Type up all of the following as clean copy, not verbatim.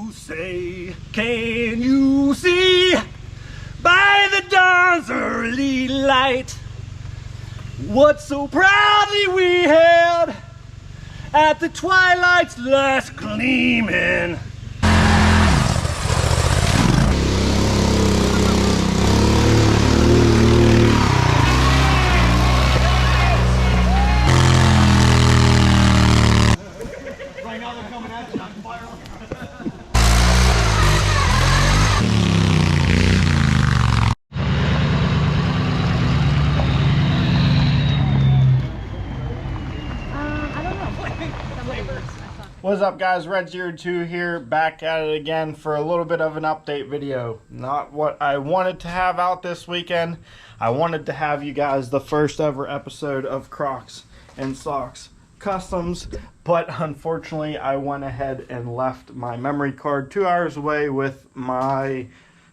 you say, can you see by the dawn's early light what so proudly we held at the twilight's last gleaming? Right now they're coming at you, I'm firing. What's up guys, Redzz02 here, back at it again for a little bit of an update video. Not what I wanted to have out this weekend. I wanted to have you guys the first ever episode of Crocs and Socks Customs, but unfortunately I went ahead and left my memory card 2 hours away with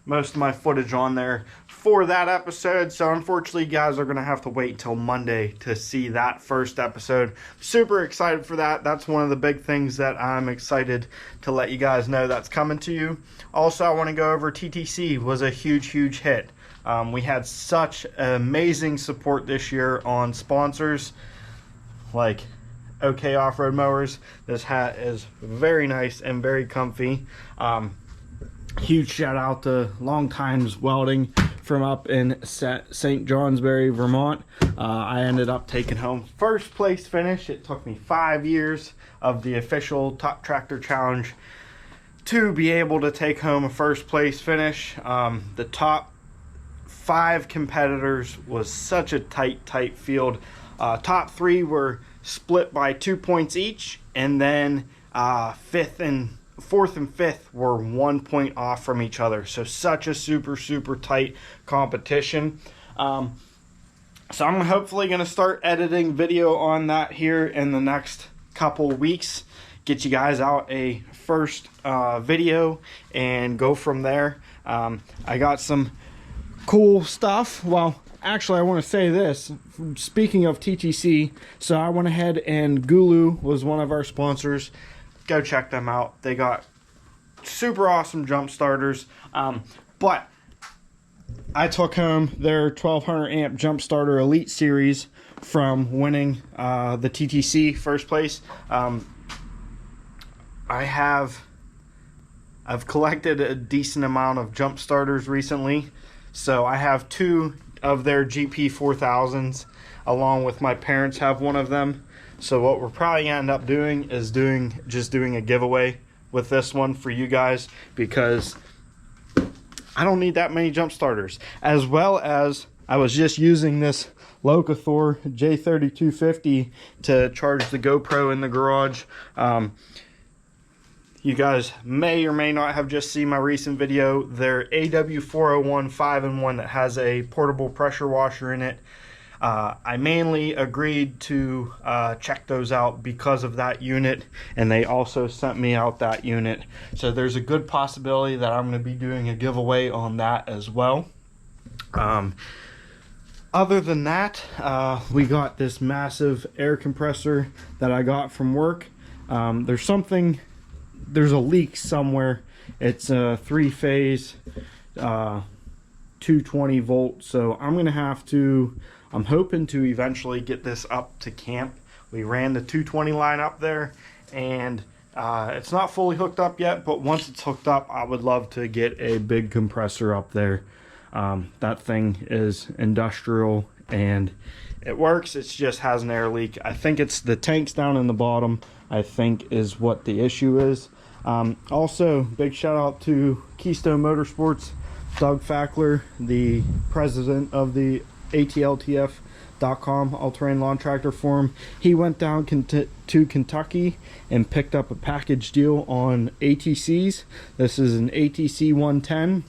most of my footage on there for that episode. So unfortunately you guys are gonna have to wait till Monday to see that first episode. Super excited for that. That's one of the big things that I'm excited to let you guys know that's coming to you. Also, I want to go over TTC was a huge hit. We had such amazing support this year on sponsors like OK Off-Road Mowers. This hat is very nice and very comfy. Huge shout out to Long Times Welding from up in St. Johnsbury, Vermont. I ended up taking home first place finish. It took me 5 years of the official Top Tractor Challenge to be able to take home a first place finish. The top 5 competitors was such a tight field. Top 3 were split by 2 points each, and then fourth and fifth were 1 point off from each other. So such a super tight competition. So I'm hopefully going to start editing video on that here in the next couple weeks. Get you guys out a first video and go from there. I got some cool stuff. Well, actually I want to say this, speaking of TTC, so I went ahead and Gulu was one of our sponsors. Go check them out. They got super awesome jump starters. But I took home their 1200 amp jump starter elite series from winning the TTC first place. I've collected a decent amount of jump starters recently, so I have 2 of their GP 4000s, along with my parents have one of them. So what we're probably gonna end up doing is just doing a giveaway with this one for you guys, because I don't need that many jump starters. As well as I was just using this Locathor J3250 to charge the GoPro in the garage. You guys may or may not have just seen my recent video. Their AW401 5-in-1 that has a portable pressure washer in it. I mainly agreed to check those out because of that unit, and they also sent me out that unit. So there's a good possibility that I'm going to be doing a giveaway on that as well. Other than that, we got this massive air compressor that I got from work. There's a leak somewhere. It's a 3-phase 220 volt, so I'm hoping to eventually get this up to camp. We ran the 220 line up there, and it's not fully hooked up yet, but once it's hooked up, I would love to get a big compressor up there. That thing is industrial and it works. It just has an air leak. I think it's the tanks down in the bottom, I think, is what the issue is. Also, big shout out to Keystone Motorsports, Doug Fackler, the president of the ATLTF.com all-terrain lawn tractor forum. He went down to Kentucky and picked up a package deal on ATCs. This is an ATC 110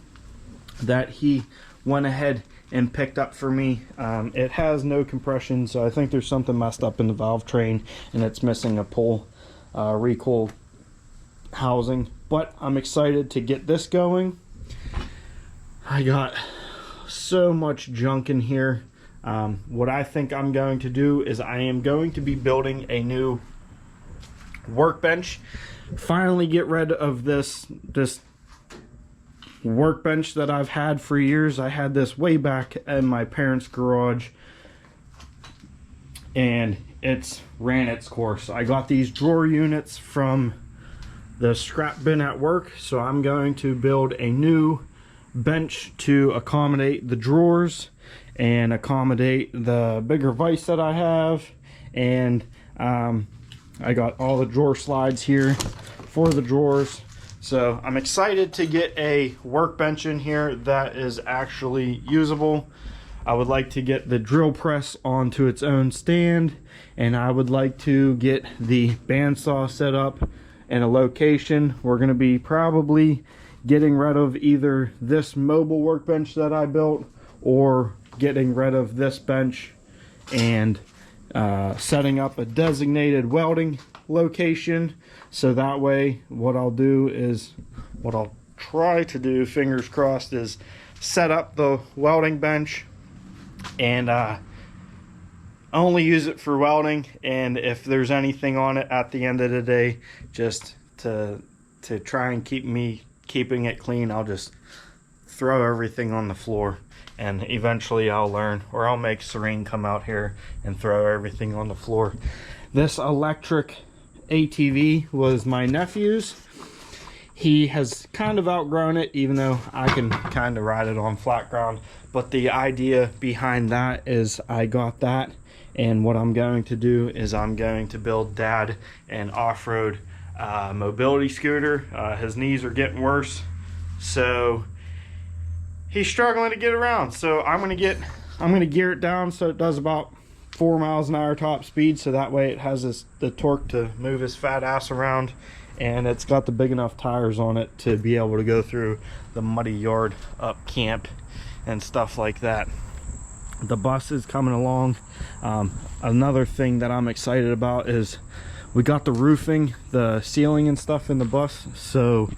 that he went ahead and picked up for me. It has no compression, so I think there's something messed up in the valve train and it's missing a pull recoil housing, but I'm excited to get this going. I got so much junk in here. What I think I'm going to do is I am going to be building a new workbench. finally get rid of this workbench that I've had for years. I had this way back in my parents' garage, and it's ran its course. I got these drawer units from the scrap bin at work, so I'm going to build a new bench to accommodate the drawers and accommodate the bigger vise that I have. And I got all the drawer slides here for the drawers. So I'm excited to get a workbench in here that is actually usable. I would like to get the drill press onto its own stand, and I would like to get the bandsaw set up in a location. We're going to be probably getting rid of either this mobile workbench that I built, or getting rid of this bench and setting up a designated welding location. So that way what I'll do is, what I'll try to do, fingers crossed, is set up the welding bench and only use it for welding, and if there's anything on it at the end of the day, just to try and keeping it clean, I'll just throw everything on the floor. And eventually I'll learn, or I'll make Serene come out here and throw everything on the floor. This electric ATV was my nephew's. He has kind of outgrown it, even though I can kind of ride it on flat ground. But the idea behind that is I got that, and what I'm going to do is I'm going to build Dad an off-road mobility scooter. His knees are getting worse, so he's struggling to get around. So I'm gonna gear it down so it does about 4 miles an hour top speed, so that way it has the torque to move his fat ass around, and it's got the big enough tires on it to be able to go through the muddy yard up camp and stuff like that. The bus is coming along. Another thing that I'm excited about is we got the roofing, the ceiling and stuff in the bus, so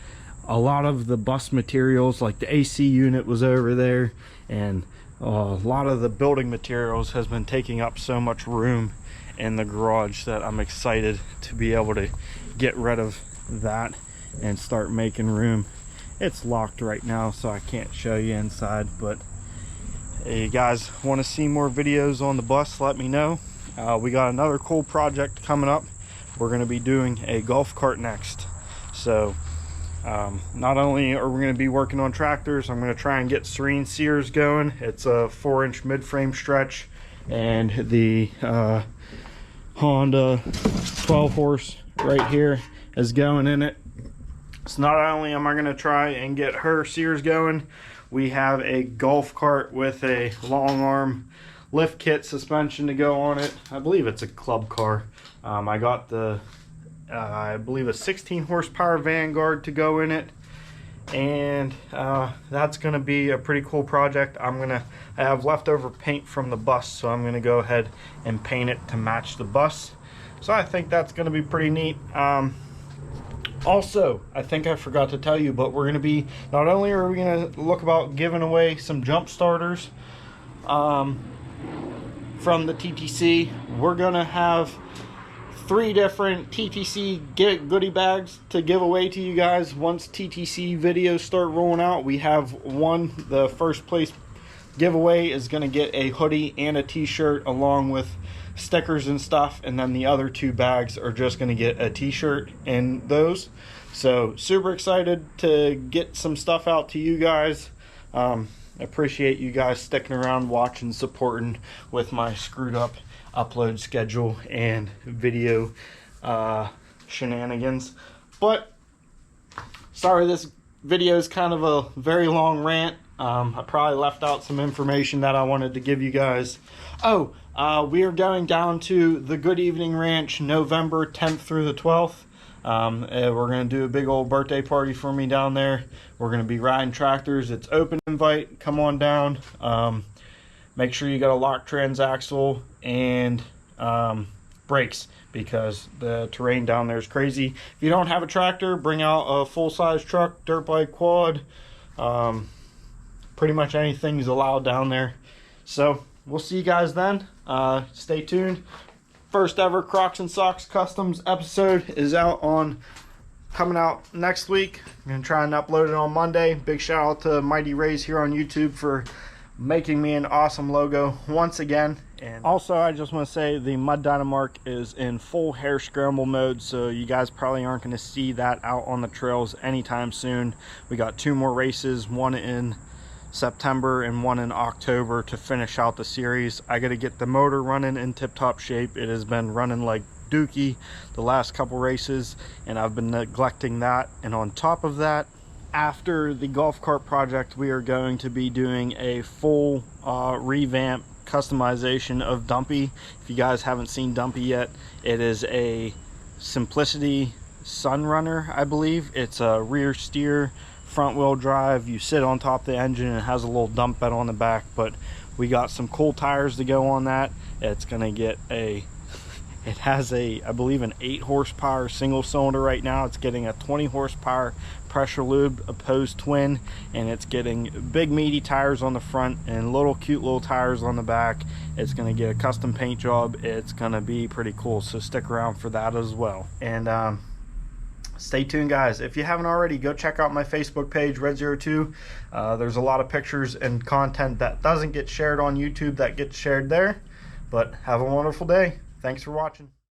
a lot of the bus materials, like the AC unit was over there, and a lot of the building materials has been taking up so much room in the garage that I'm excited to be able to get rid of that and start making room. It's locked right now, so I can't show you inside, but if you guys want to see more videos on the bus, let me know. We got another cool project coming up. We're going to be doing a golf cart next. So not only are we going to be working on tractors, I'm going to try and get Serene Sears going. It's a 4-inch mid-frame stretch, and the Honda 12 horse right here is going in it. So not only am I going to try and get her Sears going, we have a golf cart with a long arm lift kit suspension to go on it. I believe it's a club car. I got the I believe a 16 horsepower Vanguard to go in it, and that's going to be a pretty cool project. I have leftover paint from the bus, so I'm going to go ahead and paint it to match the bus. So I think that's going to be pretty neat. Also, I think I forgot to tell you, but we're going to be, not only are we going to look about giving away some jump starters from the TTC, we're going to have 3 different TTC goodie bags to give away to you guys. Once TTC videos start rolling out, we have one. The first place giveaway is going to get a hoodie and a t-shirt along with stickers and stuff, and then the other 2 bags are just going to get a t-shirt and those. So super excited to get some stuff out to you guys. Appreciate you guys sticking around, watching, supporting with my screwed up upload schedule and video shenanigans. But sorry, this video is kind of a very long rant. I probably left out some information that I wanted to give you guys. We are going down to the Good Evening Ranch November 10th through the 12th. We're going to do a big old birthday party for me down there. We're going to be riding tractors. It's open invite. Come on down. Make sure you got a lock transaxle and brakes, because the terrain down there is crazy. If you don't have a tractor, bring out a full-size truck, dirt bike, quad. Pretty much anything is allowed down there. So we'll see you guys then. Stay tuned. First ever Crocs and Socks Customs episode is out on coming out next week. I'm gonna try and upload it on Monday. Big shout out to Mighty Ray's here on YouTube for making me an awesome logo once again. And also, I just want to say the Mud Dynamark is in full hair scramble mode, so you guys probably aren't going to see that out on the trails anytime soon. We got 2 more races, one in September and one in October to finish out the series. I got to get the motor running in tip-top shape. It has been running like dookie the last couple races, and I've been neglecting that. And on top of that, after the golf cart project, we are going to be doing a full revamp customization of Dumpy. If you guys haven't seen Dumpy yet, it is a Simplicity Sunrunner, I believe. It's a rear steer, front wheel drive. You sit on top of the engine and it has a little dump bed on the back, but we got some cool tires to go on that. It's gonna get a, it has a, I believe, an 8 horsepower single cylinder right now. It's getting a 20 horsepower pressure lube opposed twin, and it's getting big meaty tires on the front and little cute little tires on the back. It's going to get a custom paint job. It's going to be pretty cool, so stick around for that as well. And stay tuned, guys. If you haven't already, go check out my Facebook page, Redzz02. There's a lot of pictures and content that doesn't get shared on YouTube that gets shared there. But have a wonderful day. Thanks for watching.